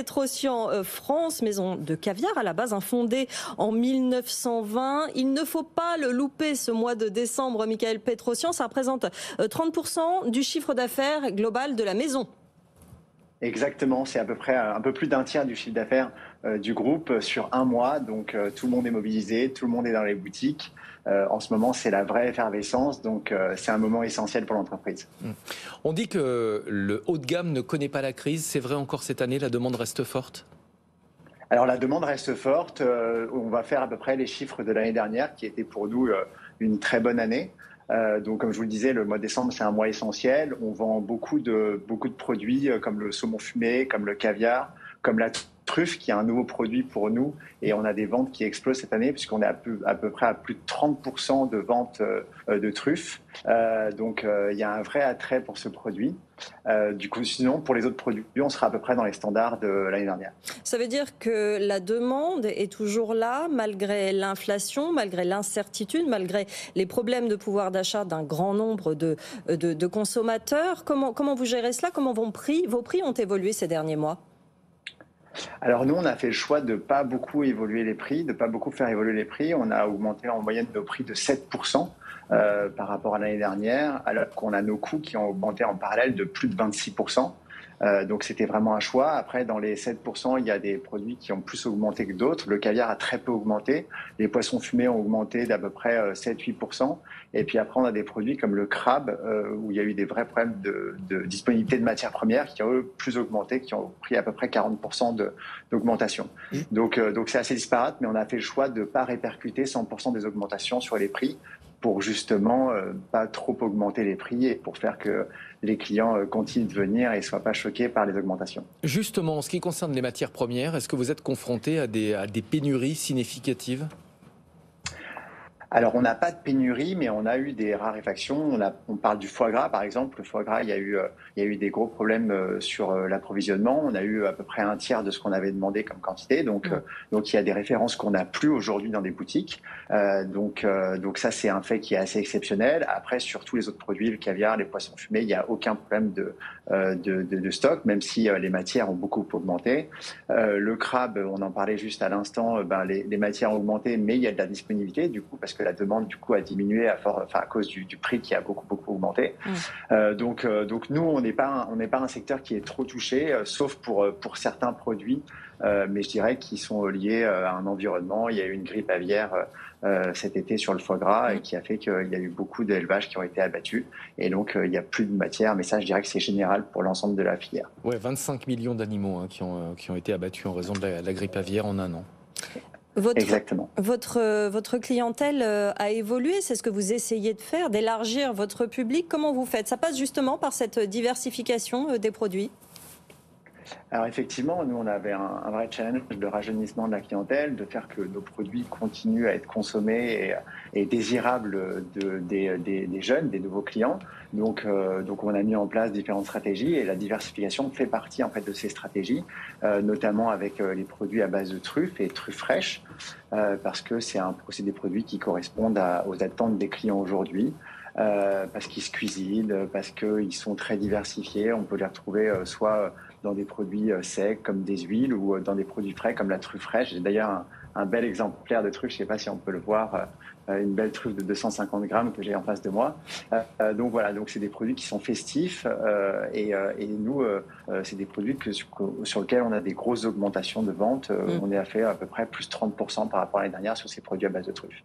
Petrosian France, maison de caviar à la base, fondée en 1920. Il ne faut pas le louper ce mois de décembre, Michael Petrosian. Ça représente 30% du chiffre d'affaires global de la maison. Exactement, c'est à peu près un peu plus d'un tiers du chiffre d'affaires du groupe sur un mois. Donc tout le monde est mobilisé, tout le monde est dans les boutiques. En ce moment, c'est la vraie effervescence, donc c'est un moment essentiel pour l'entreprise. On dit que le haut de gamme ne connaît pas la crise. C'est vrai encore cette année, la demande reste forte? Alors la demande reste forte. On va faire à peu près les chiffres de l'année dernière, qui était pour nous une très bonne année. Donc, comme je vous le disais, le mois de décembre, c'est un mois essentiel. On vend beaucoup de produits comme le saumon fumé, comme le caviar, comme la truffe, qui est un nouveau produit pour nous. Et on a des ventes qui explosent cette année, puisqu'on est à peu près à plus de 30% de ventes de truffes. Donc, il y a un vrai attrait pour ce produit. Du coup, sinon, pour les autres produits, on sera à peu près dans les standards de l'année dernière. Ça veut dire que la demande est toujours là, malgré l'inflation, malgré l'incertitude, malgré les problèmes de pouvoir d'achat d'un grand nombre de consommateurs. Comment vous gérez cela? Comment vos prix ont évolué ces derniers mois? Alors nous, on a fait le choix de ne pas beaucoup évoluer les prix, de ne pas beaucoup faire évoluer les prix. On a augmenté en moyenne nos prix de 7% par rapport à l'année dernière, alors qu'on a nos coûts qui ont augmenté en parallèle de plus de 26%. Donc c'était vraiment un choix. Après, dans les 7%, il y a des produits qui ont plus augmenté que d'autres. Le caviar a très peu augmenté. Les poissons fumés ont augmenté d'à peu près 7-8%. Et puis après, on a des produits comme le crabe, où il y a eu des vrais problèmes de disponibilité de matières premières qui ont plus augmenté, qui ont pris à peu près 40% d'augmentation. Donc c'est assez disparate, mais on a fait le choix de ne pas répercuter 100% des augmentations sur les prix, pour justement pas trop augmenter les prix et pour faire que les clients continuent de venir et ne soient pas choqués par les augmentations. Justement, en ce qui concerne les matières premières, est-ce que vous êtes confronté à des pénuries significatives? Alors, on n'a pas de pénurie, mais on a eu des raréfactions. On parle du foie gras, par exemple. Le foie gras, il y a eu des gros problèmes sur l'approvisionnement. On a eu à peu près un tiers de ce qu'on avait demandé comme quantité. Donc il y a des références qu'on n'a plus aujourd'hui dans des boutiques. Donc ça, c'est un fait qui est assez exceptionnel. Après, sur tous les autres produits, le caviar, les poissons fumés, il n'y a aucun problème de stock, même si les matières ont beaucoup augmenté. Le crabe, on en parlait juste à l'instant, les matières ont augmenté, mais il y a de la disponibilité, du coup, parce que la demande du coup a diminué à cause du prix qui a beaucoup augmenté. Donc nous, on n'est pas un secteur qui est trop touché, sauf pour certains produits, mais je dirais qu'ils sont liés à un environnement. Il y a eu une grippe aviaire cet été sur le foie gras et qui a fait qu'il y a eu beaucoup d'élevages qui ont été abattus, et donc il n'y a plus de matière. Mais ça, je dirais que c'est général pour l'ensemble de la filière. Ouais, 25 millions d'animaux qui ont été abattus en raison de la grippe aviaire en un an. Exactement. Votre clientèle a évolué, c'est ce que vous essayez de faire, d'élargir votre public. Comment vous faites? Ça passe justement par cette diversification des produits? Alors effectivement, nous, on avait un vrai challenge de rajeunissement de la clientèle, de faire que nos produits continuent à être consommés et désirables des jeunes, des nouveaux clients. Donc on a mis en place différentes stratégies, et la diversification fait partie en fait de ces stratégies, notamment avec les produits à base de truffes et truffes fraîches, parce que c'est des produits qui correspondent aux attentes des clients aujourd'hui. Parce qu'ils se cuisinent, parce qu'ils sont très diversifiés. On peut les retrouver soit dans des produits secs comme des huiles, ou dans des produits frais comme la truffe fraîche. J'ai d'ailleurs un bel exemplaire de truffe, je ne sais pas si on peut le voir, une belle truffe de 250 grammes que j'ai en face de moi. Donc voilà, donc c'est des produits qui sont festifs, et nous, c'est des produits sur lesquels on a des grosses augmentations de ventes. On est à faire à peu près plus 30% par rapport à l'année dernière sur ces produits à base de truffes.